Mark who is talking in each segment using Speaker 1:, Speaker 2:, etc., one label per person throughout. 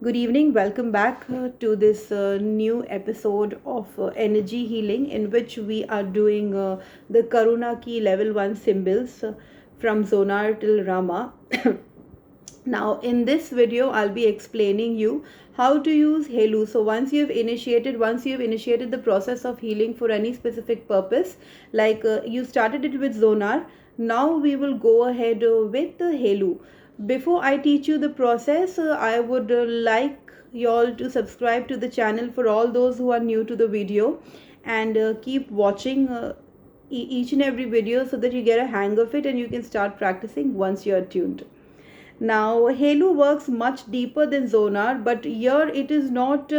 Speaker 1: Good evening. Welcome back to this new episode of Energy Healing, in which we are doing the Karuna key level 1 symbols from ZONAR till RAMA. Now, in this video, I'll be explaining you how to use HALU. So once you've initiated the process of healing for any specific purpose, like you started it with ZONAR, now we will go ahead with the HALU. Before I teach you the process, I would like you all to subscribe to the channel for all those who are new to the video, and keep watching each and every video so that you get a hang of it and you can start practicing once you are tuned. Now, HALU works much deeper than ZONAR, but here it is not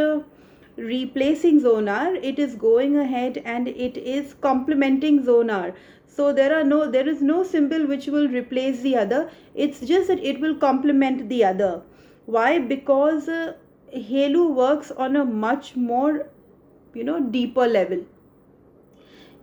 Speaker 1: replacing ZONAR. It is going ahead and it is complementing ZONAR. So there is no symbol which will replace the other. It's just that it will complement the other. Why? Because HALU works on a much more deeper level.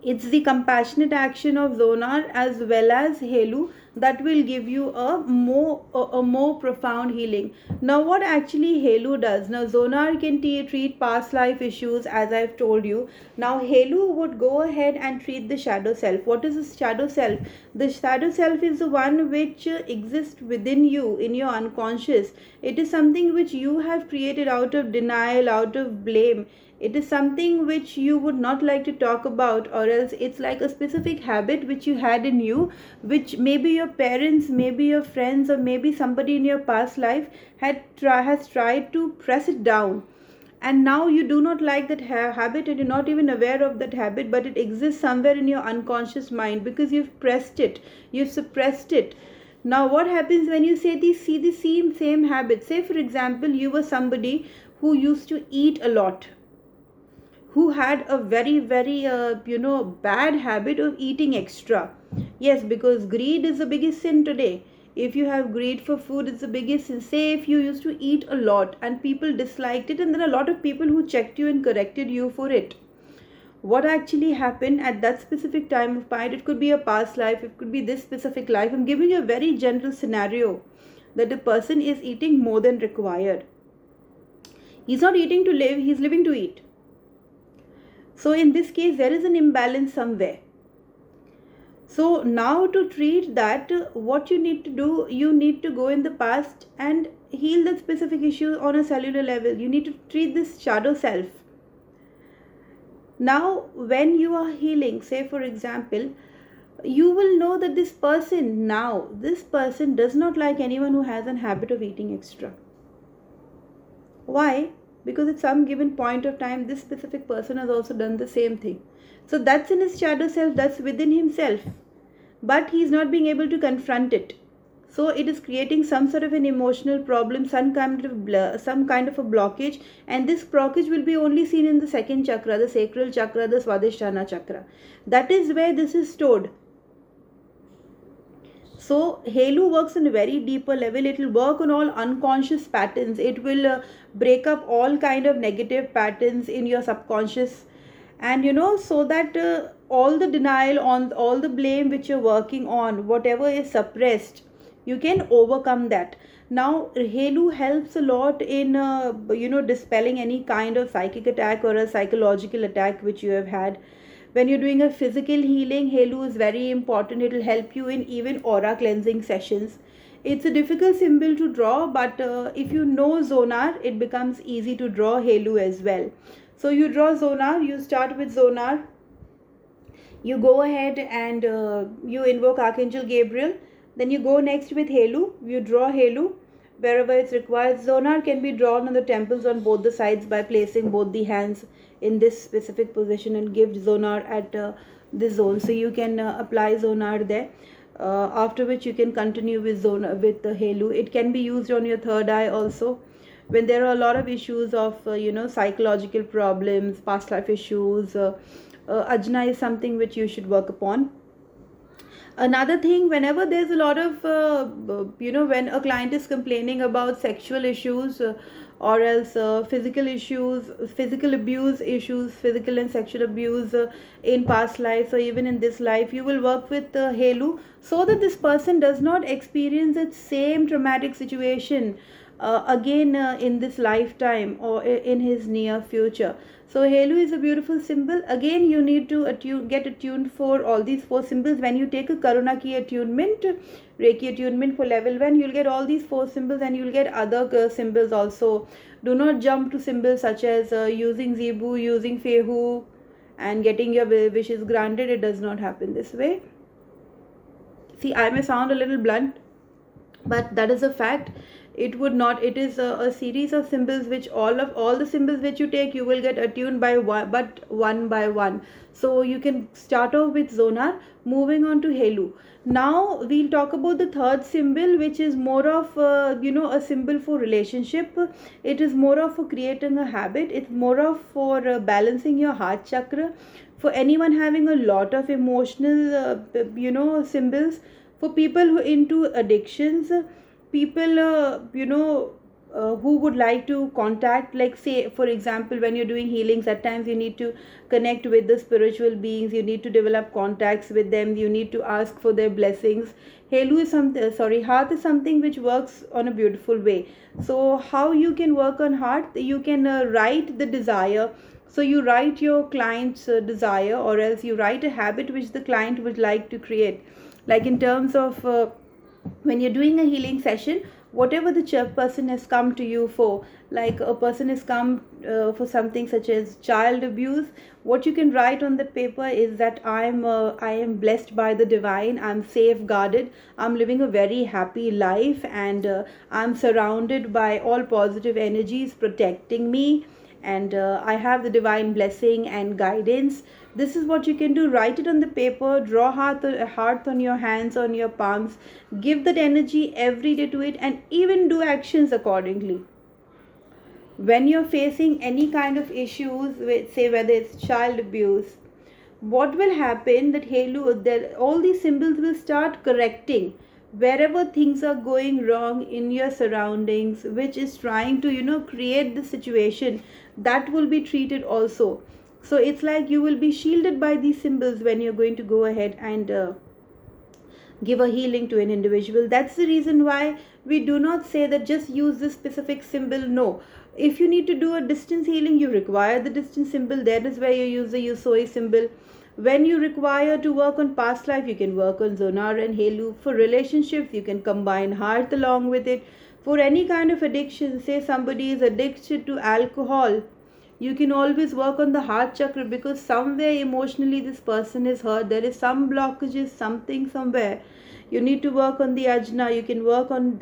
Speaker 1: It's the compassionate action of ZONAR as well as HALU that will give you a more profound healing. Now, what actually HALU does? Now, ZONAR can treat past life issues, as I've told you. Now, HALU would go ahead and treat the shadow self. What is the shadow self? The shadow self is the one which exists within you, in your unconscious. It is something which you have created out of denial, out of blame. It is something which you would not like to talk about, or else it's like a specific habit which you had in you, which maybe your parents, maybe your friends, or maybe somebody in your past life has tried to press it down. And now you do not like that habit, and you're not even aware of that habit, but it exists somewhere in your unconscious mind because you've pressed it, you've suppressed it. Now, what happens when you see the same habit? Say, for example, you were somebody who used to eat a lot, who had a very bad habit of eating extra. Yes, because greed is the biggest sin today. If you have greed for food, it's the biggest sin. Say if you used to eat a lot and people disliked it, and then a lot of people who checked you and corrected you for it. What actually happened at that specific time of period? It could be a past life, it could be this specific life. I'm giving you a very general scenario that the person is eating more than required. He's not eating to live, he's living to eat. So in this case, there is an imbalance somewhere. So now to treat that, what you need to do, you need to go in the past and heal that specific issue on a cellular level. You need to treat this shadow self. Now, when you are healing, say for example, you will know that this person does not like anyone who has a habit of eating extra. Why? Because at some given point of time, this specific person has also done the same thing. So that's in his shadow self, that's within himself, but he's not being able to confront it. So it is creating some sort of an emotional problem, some kind of a blockage, and this blockage will be only seen in the second chakra, the sacral chakra, the Swadhisthana chakra. That is where this is stored. So HALU works on a very deeper level. It will work on all unconscious patterns. It will break up all kind of negative patterns in your subconscious, and so that all the denial, on all the blame which you're working on, whatever is suppressed, you can overcome that. Now, HALU helps a lot in dispelling any kind of psychic attack or a psychological attack which you have had. When you're doing a physical healing, HALU is very important. It will help you in even aura cleansing sessions. It's a difficult symbol to draw, but if you know ZONAR, it becomes easy to draw HALU as well. So you draw ZONAR, you start with ZONAR, you go ahead and you invoke Archangel Gabriel, then you go next with HALU, you draw HALU wherever it's required. ZONAR can be drawn on the temples on both the sides by placing both the hands in this specific position and give ZONAR at this zone. So you can apply ZONAR there. After which you can continue with the HALU. It can be used on your third eye also. When there are a lot of issues of psychological problems, past life issues, ajna is something which you should work upon. Another thing, whenever there's a lot of when a client is complaining about sexual issues, or else physical issues, physical abuse issues, physical and sexual abuse in past lives or even in this life, you will work with HALU so that this person does not experience that same traumatic situation again in this lifetime or in his near future. So HALU is a beautiful symbol. Again, you need to get attuned for all these 4 symbols. When you take a Karuna key attunement, Reiki attunement for level 1, you'll get all these 4 symbols, and you'll get other symbols also. Do not jump to symbols such as using Zebu, using Fehu, and getting your wishes granted. It does not happen this way. See, I may sound a little blunt, but that is a fact. It would not. It is a series of symbols, which all the symbols which you take, you will get attuned by one by one. So you can start off with ZONAR, moving on to HALU. Now we'll talk about the third symbol, which is more of a symbol for relationship. It is more of for creating a habit. It's more of for balancing your heart chakra. For anyone having a lot of emotional symbols, for people who into addictions, people who would like to contact, like say for example, when you're doing healings, at times you need to connect with the spiritual beings, you need to develop contacts with them, you need to ask for their blessings. Hearth is something which works on a beautiful way. So how you can work on hearth? You can write the desire. So you write your client's desire, or else you write a habit which the client would like to create. Like in terms of when you're doing a healing session, whatever the person has come to you for, like a person has come for something such as child abuse, what you can write on the paper is that I am blessed by the divine, I'm safeguarded, I'm living a very happy life, and I'm surrounded by all positive energies protecting me, and I have the divine blessing and guidance. This is what you can do. Write it on the paper, draw heart on your hands, on your palms, give that energy every day to it, and even do actions accordingly. When you're facing any kind of issues with, say, whether it's child abuse, what will happen, that all these symbols will start correcting wherever things are going wrong in your surroundings, which is trying to create the situation, that will be treated also. So it's like you will be shielded by these symbols when you're going to go ahead and give a healing to an individual. That's the reason why we do not say that just use this specific symbol. No, if you need to do a distance healing, you require the distance symbol. That is where you use the Yusoi symbol. When you require to work on past life, you can work on ZONAR and HALU. For relationships, you can combine hearth along with it. For any kind of addiction, say somebody is addicted to alcohol, you can always work on the heart chakra, because somewhere emotionally this person is hurt. There is some blockages, something somewhere. You need to work on the ajna. You can work on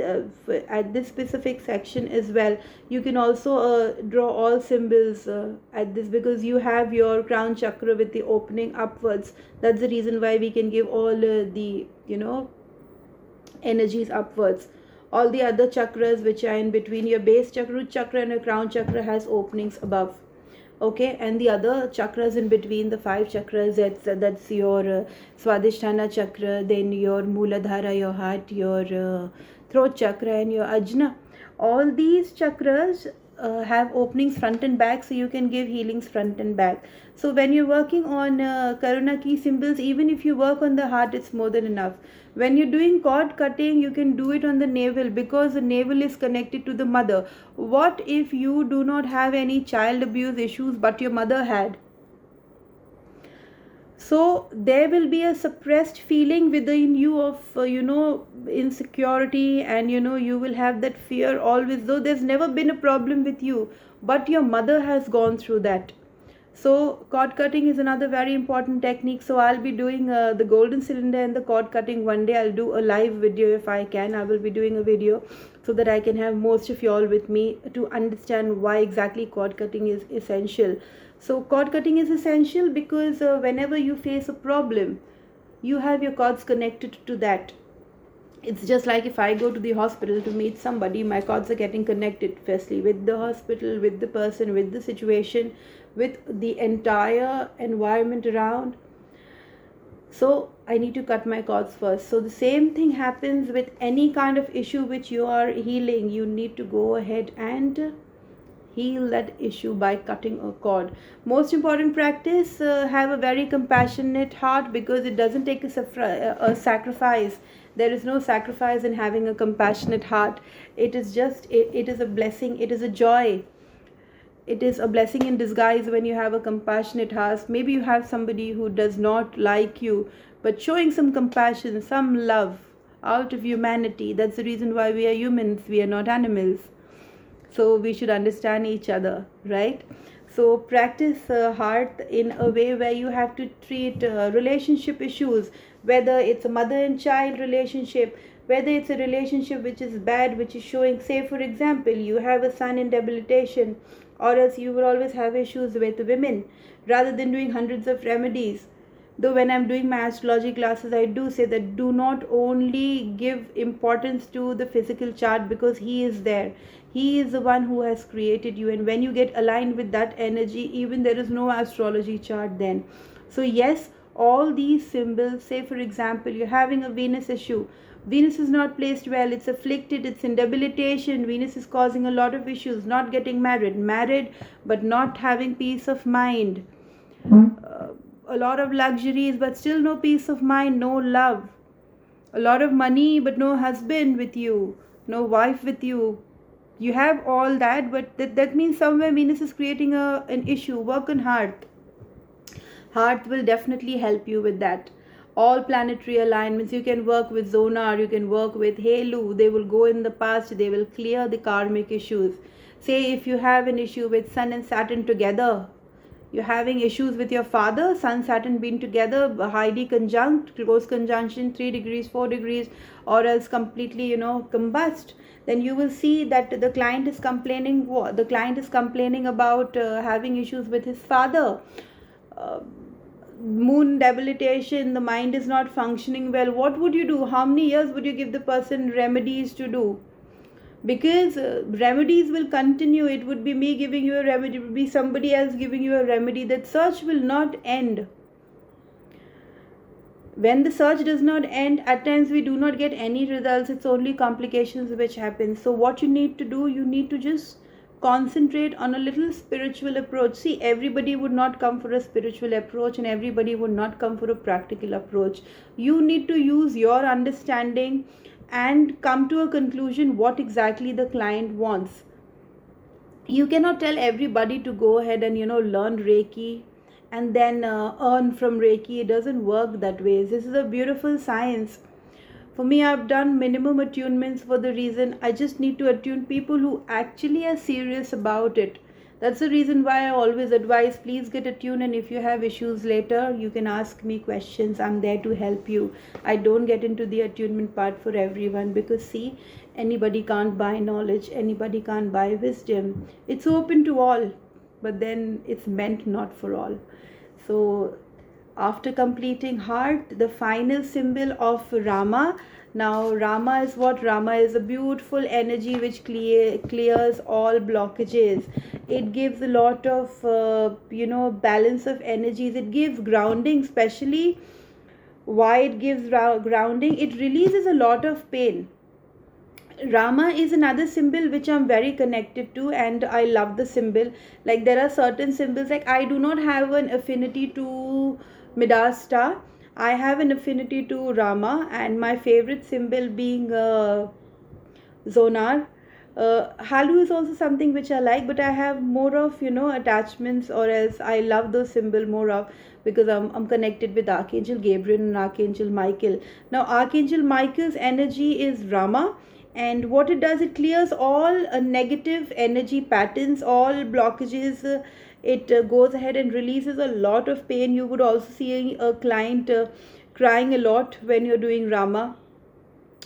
Speaker 1: at this specific section as well. You can also draw all symbols at this, because you have your crown chakra with the opening upwards. That's the reason why we can give all the energies upwards. All the other chakras which are in between, your base chakra, root chakra, and your crown chakra has openings above. Okay, and the other chakras in between, the 5 chakras, that's your Swadhisthana chakra, then your Mooladhara, your heart, your throat chakra, and your Ajna. All these chakras have openings front and back, so you can give healings front and back. So when you're working on Karuna key symbols, even if you work on the heart, it's more than enough. When you're doing cord cutting, you can do it on the navel, because the navel is connected to the mother. What if you do not have any child abuse issues, but your mother had? So there will be a suppressed feeling within you of insecurity, and you will have that fear always, though there's never been a problem with you, but your mother has gone through that. So cord cutting is another very important technique. So I'll be doing the golden cylinder and the cord cutting one day. I'll do a live video if I can. I will be doing a video so that I can have most of you all with me to understand why exactly cord cutting is essential. So cord cutting is essential because whenever you face a problem, you have your cords connected to that. It's just like if I go to the hospital to meet somebody, my cords are getting connected firstly with the hospital, with the person, with the situation, with the entire environment around. So I need to cut my cords first. So the same thing happens with any kind of issue which you are healing. You need to go ahead and heal that issue by cutting a cord. Most important practice, have a very compassionate heart, because it doesn't take a sacrifice. There is no sacrifice in having a compassionate heart. It is just, it is a blessing, it is a joy. It is a blessing in disguise when you have a compassionate heart. Maybe you have somebody who does not like you, but showing some compassion, some love out of humanity. That's the reason why we are humans, we are not animals. So we should understand each other, right? So practice heart in a way where you have to treat relationship issues, whether it's a mother and child relationship, whether it's a relationship which is bad, which is showing, say for example, you have a son in debilitation, or else you will always have issues with women. Rather than doing hundreds of remedies, though when I'm doing my astrology classes, I do say that do not only give importance to the physical chart, because he is there. He is the one who has created you, and when you get aligned with that energy, even there is no astrology chart then. So yes, all these symbols, say for example, you're having a Venus issue. Venus is not placed well, it's afflicted, it's in debilitation. Venus is causing a lot of issues, not getting married, but not having peace of mind. A lot of luxuries, but still no peace of mind, no love. A lot of money, but no husband with you, no wife with you. You have all that, but that means somewhere Venus is creating an issue. Work on heart. Heart will definitely help you with that. All planetary alignments, you can work with ZONAR, you can work with HALU. They will go in the past, they will clear the karmic issues. Say if you have an issue with Sun and Saturn together, you're having issues with your father, Sun, Saturn being together, highly conjunct, close conjunction, 3 degrees, 4 degrees, or else completely, combust, then you will see that the client is complaining. The client is complaining about having issues with his father. Moon debilitation, the mind is not functioning well. What would you do? How many years would you give the person remedies to do? Because remedies will continue. It would be me giving you a remedy, it would be somebody else giving you a remedy. That search will not end. When the search does not end, at times we do not get any results. It's only complications which happen. So what you need to do, you need to just concentrate on a little spiritual approach. See, everybody would not come for a spiritual approach, and everybody would not come for a practical approach. You need to use your understanding and come to a conclusion what exactly the client wants. You cannot tell everybody to go ahead and learn Reiki and then earn from Reiki. It doesn't work that way. This is a beautiful science. For me, I've done minimum attunements for the reason I just need to attune people who actually are serious about it. That's the reason why I always advise, please get attuned, and if you have issues later, you can ask me questions. I'm there to help you. I don't get into the attunement part for everyone, because see, anybody can't buy knowledge, anybody can't buy wisdom. It's open to all, but then it's meant not for all. So after completing heart, the final symbol of RAMA. Now RAMA is what? RAMA is a beautiful energy which clears all blockages. It gives a lot of balance of energies. It gives grounding. Especially why it gives grounding, it releases a lot of pain. Rama is another symbol which I'm very connected to, and I love the symbol. Like there are certain symbols, like I do not have an affinity to Midas star. I have an affinity to Rama, and my favorite symbol being ZONAR. HALU is also something which I like, but I have more of attachments, or else I love those symbols more of, because I'm connected with Archangel Gabriel and Archangel Michael. Now Archangel Michael's energy is Rama, and what it does, it clears all negative energy patterns, all blockages. It goes ahead and releases a lot of pain. You would also see a client crying a lot when you're doing Rama.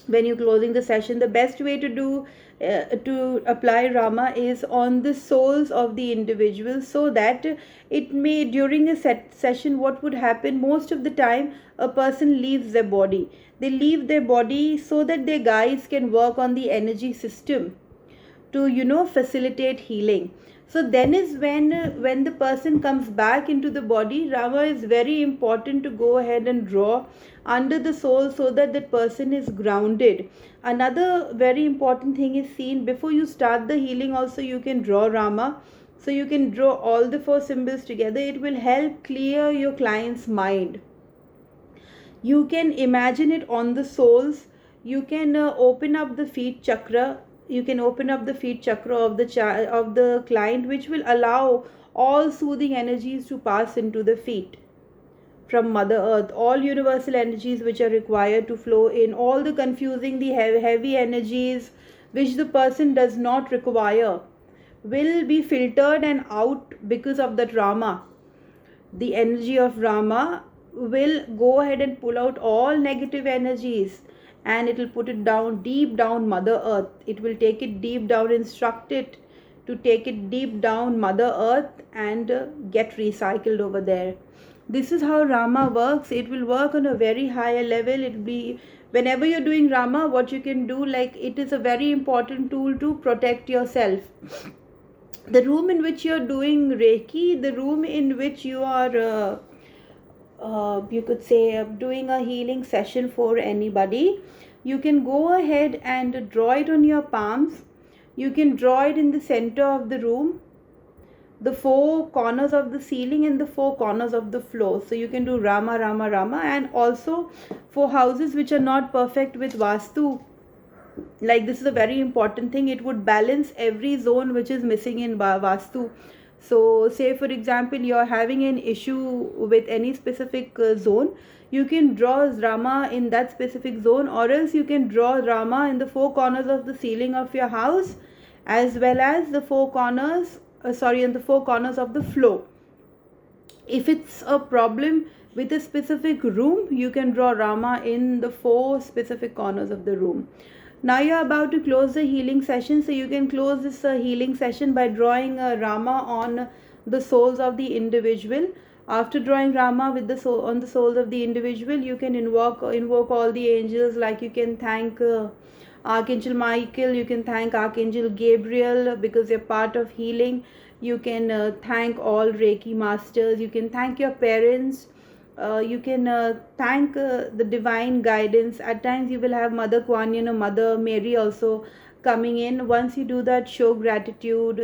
Speaker 1: When you're closing the session, the best way to do to apply Rama is on the souls of the individual, so that it may, during a session, what would happen most of the time, a person leaves their body. They leave their body so that their guides can work on the energy system to facilitate healing. So then is when the person comes back into the body, Rama is very important to go ahead and draw under the soul, so that that person is grounded. Another very important thing is seen before you start the healing. Also, you can draw Rama. So you can draw all the 4 symbols together. It will help clear your client's mind. You can imagine it on the souls You can open up the feet chakra. You can open up the feet chakra of the client, which will allow all soothing energies to pass into the feet from Mother Earth, all universal energies which are required to flow in, all the confusing, the heavy energies which the person does not require will be filtered and out because of that Rama. The energy of Rama will go ahead and pull out all negative energies, and it will put it down, deep down Mother Earth. It will take it deep down, instruct it to take it deep down Mother Earth and get recycled over there. This is how Rama works. It will work on a very higher level. It will be, whenever you're doing Rama, what you can do, like, it is a very important tool to protect yourself. The room in which you're doing Reiki, the room in which you are you could say doing a healing session for anybody, you can go ahead and draw it on your palms. You can draw it in the center of the room, the four corners of the ceiling and the four corners of the floor. So you can do Rama, Rama, Rama. And also for houses which are not perfect with Vastu, like, this is a very important thing, it would balance every zone which is missing in Vastu. So say for example you're having an issue with any specific zone, you can draw Rama in that specific zone, or else you can draw Rama in the four corners of the ceiling of your house, as well as the four corners in the four corners of the floor. If it's a problem with a specific room, you can draw Rama in the four specific corners of the room. Now you're about to close the healing session, so you can close this healing session by drawing Rama on the souls of the individual. After drawing Rama with the soul on the souls of the individual, you can invoke all the angels. Like, you can thank Archangel Michael, you can thank Archangel Gabriel, because they're part of healing. You can thank all Reiki masters. You can thank your parents. You can thank the divine guidance. At times you will have Mother Kuan Yin or Mother Mary also coming in. Once you do that, show gratitude.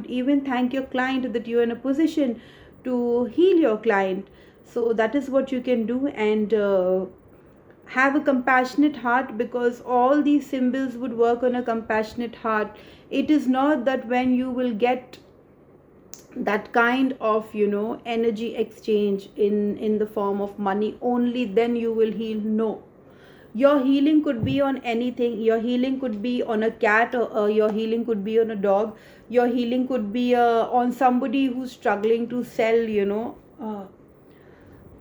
Speaker 1: Even thank your client that you are in a position to heal your client. So that is what you can do. And have a compassionate heart, because all these symbols would work on a compassionate heart. It is not that when you will get that kind of energy exchange in the form of money, only then you will heal. No, your healing could be on anything. Your healing could be on a cat, or your healing could be on a dog. Your healing could be on somebody who's struggling to sell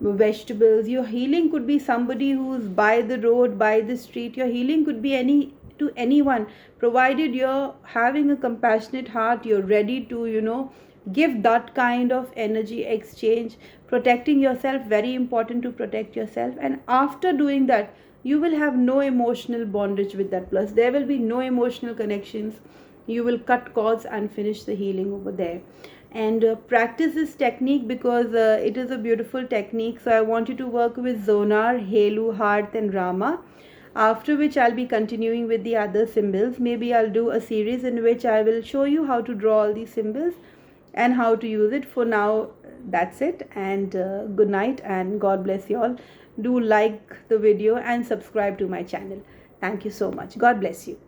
Speaker 1: vegetables. Your healing could be somebody who's by the road, by the street. Your healing could be anyone, provided you're having a compassionate heart. You're ready to give that kind of energy exchange. Protecting yourself, very important to protect yourself. And after doing that, you will have no emotional bondage with that plus. There will be no emotional connections. You will cut cords and finish the healing over there. And practice this technique, because it is a beautiful technique. So I want you to work with ZONAR, HALU, HARTH and RAMA. After which I'll be continuing with the other symbols. Maybe I'll do a series in which I will show you how to draw all these symbols and how to use it. For now, that's it. And good night and God bless you all. Do like the video and subscribe to my channel. Thank you so much. God bless you.